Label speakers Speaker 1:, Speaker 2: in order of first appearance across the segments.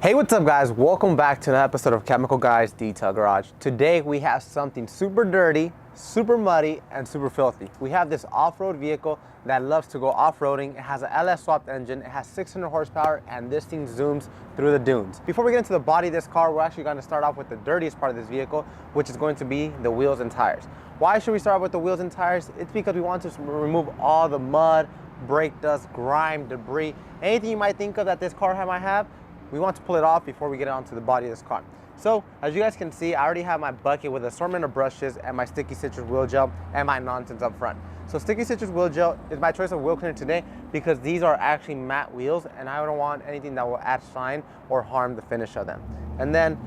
Speaker 1: Hey, what's up guys? Welcome back to another episode of Chemical Guys Detail Garage. Today we have something super dirty, super muddy, and super filthy. We have this off-road vehicle that loves to go off-roading. It has an LS swapped engine, it has 600 horsepower, and this thing zooms through the dunes. Before we get into the body of this car, we're actually going to start off with the dirtiest part of this vehicle, which is going to be the wheels and tires. Why should we start with the wheels and tires? It's because we want to remove all the mud, brake dust, grime, debris, anything you might think of that this car might have. We want to pull it off before we get onto the body of this car. So as you guys can see, I already have my bucket with assortment of brushes and my sticky citrus wheel gel and my nonsense up front. So sticky citrus wheel gel is my choice of wheel cleaner today because these are actually matte wheels and I don't want anything that will add shine or harm the finish of them. And then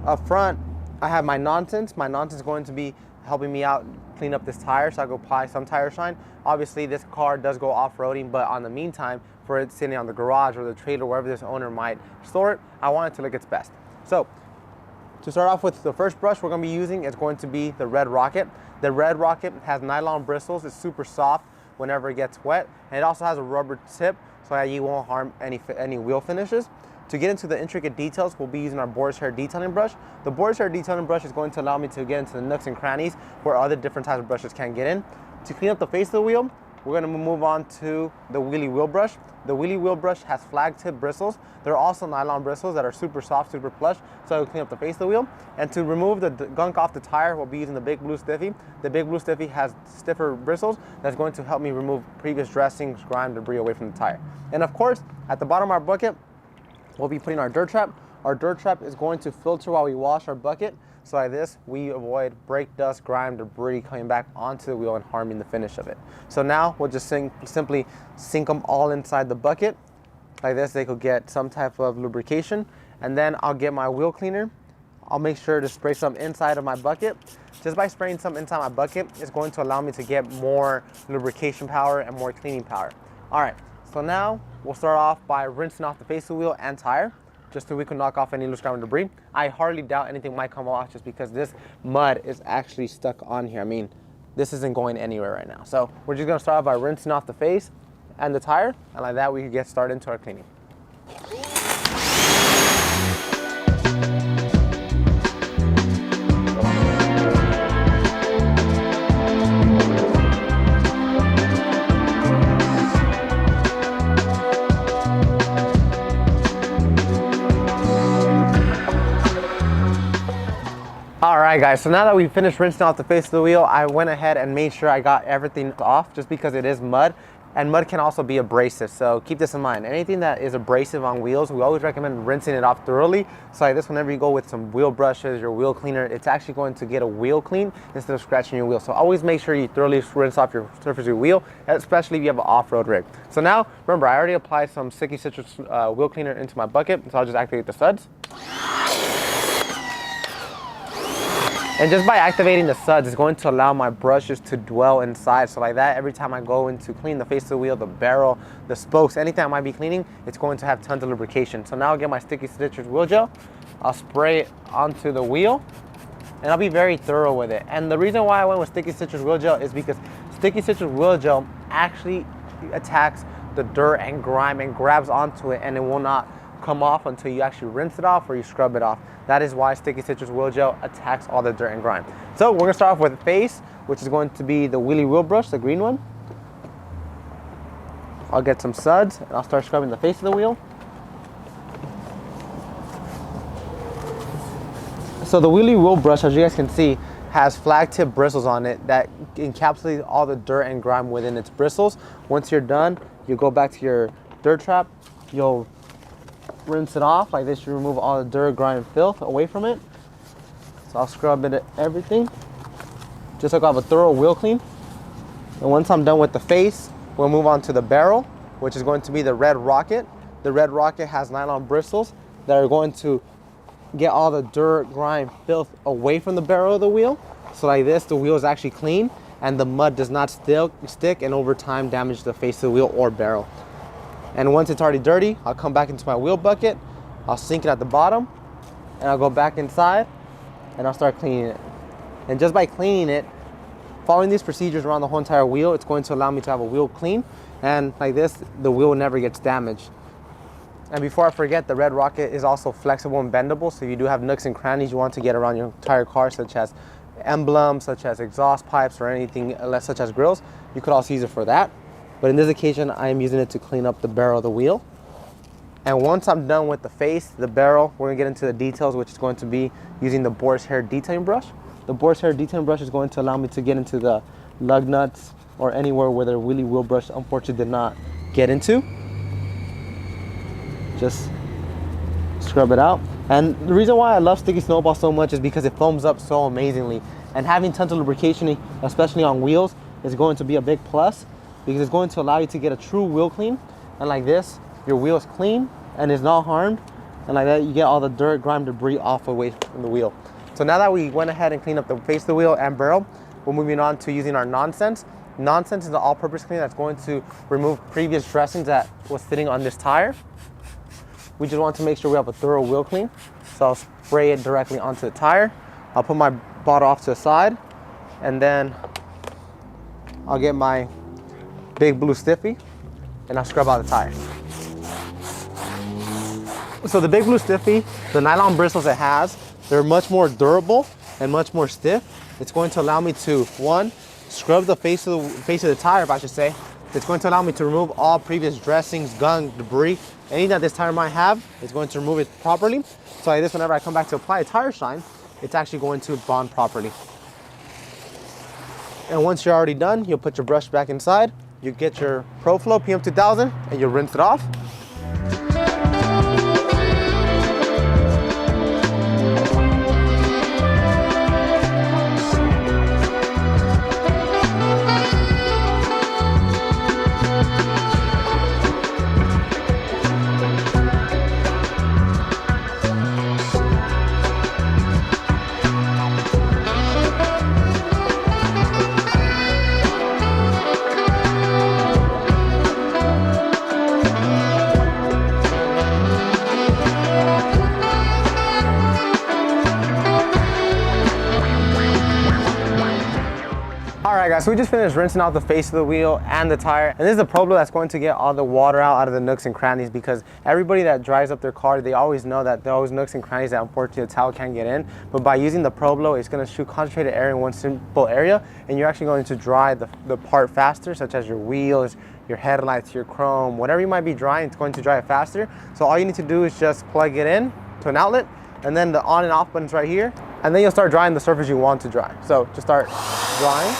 Speaker 1: up front, I have my nonsense. My nonsense is going to be helping me out clean up this tire, so I go apply some tire shine. Obviously this car does go off-roading, but on the meantime, for it sitting on the garage or the trailer, wherever this owner might store it, I want it to look its best. So to start off with, the first brush we're going to be using is going to be the Red Rocket. The Red Rocket has nylon bristles. It's super soft whenever it gets wet, and it also has a rubber tip so that you won't harm any wheel finishes. To get into the intricate details, we'll be using our Boar's hair detailing brush. The Boar's hair detailing brush is going to allow me to get into the nooks and crannies where other different types of brushes can't get in. To clean up the face of the wheel, we're going to move on to the Wheelie Wheel Brush. The Wheelie Wheel Brush has flag tip bristles. They're also nylon bristles that are super soft, super plush, so it'll clean up the face of the wheel. And to remove the gunk off the tire, we'll be using the Big Blue Stiffy. The Big Blue Stiffy has stiffer bristles that's going to help me remove previous dressings, grime, debris away from the tire. And of course, at the bottom of our bucket, we'll be putting our dirt trap. Our dirt trap is going to filter while we wash our bucket. So like this, we avoid brake dust, grime, debris coming back onto the wheel and harming the finish of it. So now we'll just simply sink them all inside the bucket. Like this, they could get some type of lubrication. And then I'll get my wheel cleaner. I'll make sure to spray some inside of my bucket. Just by spraying some inside my bucket, it's going to allow me to get more lubrication power and more cleaning power. All right, so now we'll start off by rinsing off the face of the wheel and tire, just so we can knock off any loose grime and debris. I hardly doubt anything might come off just because this mud is actually stuck on here. I mean, this isn't going anywhere right now. So we're just gonna start off by rinsing off the face and the tire, and like that we can get started into our cleaning. Alright guys, so now that we finished rinsing off the face of the wheel, I went ahead and made sure I got everything off just because it is mud, and mud can also be abrasive, so keep this in mind. Anything that is abrasive on wheels, we always recommend rinsing it off thoroughly. So like this, whenever you go with some wheel brushes, your wheel cleaner, it's actually going to get a wheel clean instead of scratching your wheel. So always make sure you thoroughly rinse off your surface of your wheel, especially if you have an off-road rig. So now, remember, I already applied some sticky citrus wheel cleaner into my bucket, so I'll just activate the suds. And just by activating the suds, it's going to allow my brushes to dwell inside. So like that, every time I go in to clean the face of the wheel, the barrel, the spokes, anything I might be cleaning, it's going to have tons of lubrication. So now I'll get my sticky citrus wheel gel. I'll spray it onto the wheel, and I'll be very thorough with it. And the reason why I went with sticky citrus wheel gel is because sticky citrus wheel gel actually attacks the dirt and grime and grabs onto it, and it will not come off until you actually rinse it off or you scrub it off. That is why sticky citrus wheel gel attacks all the dirt and grime. So we're gonna start off with the face, which is going to be the Wheelie Wheel Brush, the green one. I'll get some suds and I'll start scrubbing the face of the wheel. So the Wheelie Wheel Brush, as you guys can see, has flag tip bristles on it that encapsulate all the dirt and grime within its bristles. Once you're done, you go back to your dirt trap, you'll rinse it off like this. You remove all the dirt, grime, and filth away from it. So I'll scrub it everything just so I have a thorough wheel clean. And once I'm done with the face, we'll move on to the barrel, which is going to be the Red Rocket. The Red Rocket has nylon bristles that are going to get all the dirt, grime, filth away from the barrel of the wheel. So like this, the wheel is actually clean and the mud does not stick and over time damage the face of the wheel or barrel. And once it's already dirty, I'll come back into my wheel bucket, I'll sink it at the bottom, and I'll go back inside and I'll start cleaning it. And just by cleaning it, following these procedures around the whole entire wheel, it's going to allow me to have a wheel clean, and like this, the wheel never gets damaged. And before I forget, the red rocket is also flexible and bendable, so if you do have nooks and crannies you want to get around your entire car, such as emblems, such as exhaust pipes, or anything less such as grills, you could also use it for that. But in this occasion, I am using it to clean up the barrel of the wheel. And once I'm done with the face, the barrel, we're gonna get into the details, which is going to be using the Boar's hair detailing brush. The Boar's hair detailing brush is going to allow me to get into the lug nuts or anywhere where the Wheelie wheel brush unfortunately did not get into. Just scrub it out. And the reason why I love Sticky Snowball so much is because it foams up so amazingly. And having tons of lubrication, especially on wheels, is going to be a big plus, because it's going to allow you to get a true wheel clean. And like this, your wheel is clean and is not harmed. And like that, you get all the dirt, grime, debris off away from the wheel. So now that we went ahead and cleaned up the face of the wheel and barrel, we're moving on to using our Nonsense. Nonsense is an all-purpose cleaner that's going to remove previous dressings that was sitting on this tire. We just want to make sure we have a thorough wheel clean. So I'll spray it directly onto the tire. I'll put my bottle off to the side, and then I'll get my big blue Stiffy and I'll scrub out the tire. So the big blue Stiffy, the nylon bristles it has, they're much more durable and much more stiff. It's going to allow me to, one, scrub the face of the tire, if I should say. It's going to allow me to remove all previous dressings, gunk, debris, anything that this tire might have. It's going to remove it properly. So like this, whenever I come back to apply a tire shine, it's actually going to bond properly. And once you're already done, you'll put your brush back inside, you get your ProFlow PM2000, and you rinse it off. Alright guys, so we just finished rinsing out the face of the wheel and the tire, and this is the Pro Blow that's going to get all the water out of the nooks and crannies, because everybody that drives up their car, they always know that there are always nooks and crannies that unfortunately the towel can't get in. But by using the Pro Blow, it's going to shoot concentrated air in one simple area, and you're actually going to dry the part faster, such as your wheels, your headlights, your chrome, whatever you might be drying, it's going to dry it faster. So all you need to do is just plug it in to an outlet, and then the on and off button's right here, and then you'll start drying the surface you want to dry. So just start drying.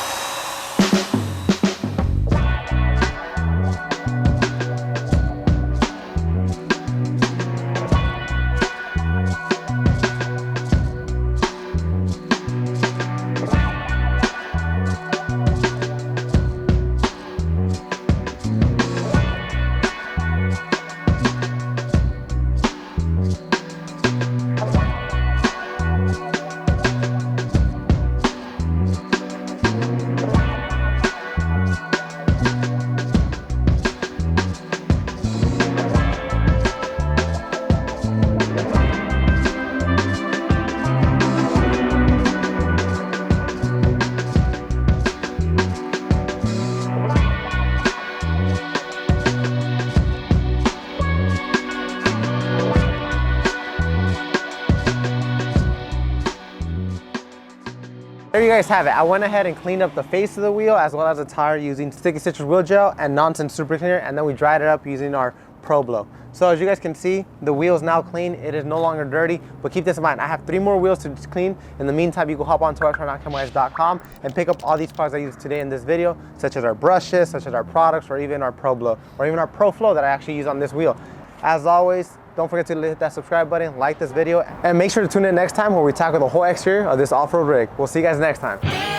Speaker 1: There you guys have it. I went ahead and cleaned up the face of the wheel as well as the tire using Sticky Citrus Wheel Gel and Nonsense Super Cleaner, and then we dried it up using our Pro Blow. So as you guys can see, the wheel is now clean. It is no longer dirty, but keep this in mind. I have 3 more wheels to clean. In the meantime, you can hop onto website.chemicalguys.com and pick up all these products I used today in this video, such as our brushes, such as our products, or even our Pro Blow, or even our Pro Flow that I actually use on this wheel. As always, don't forget to hit that subscribe button, like this video, and make sure to tune in next time where we tackle the whole exterior of this off-road rig. We'll see you guys next time.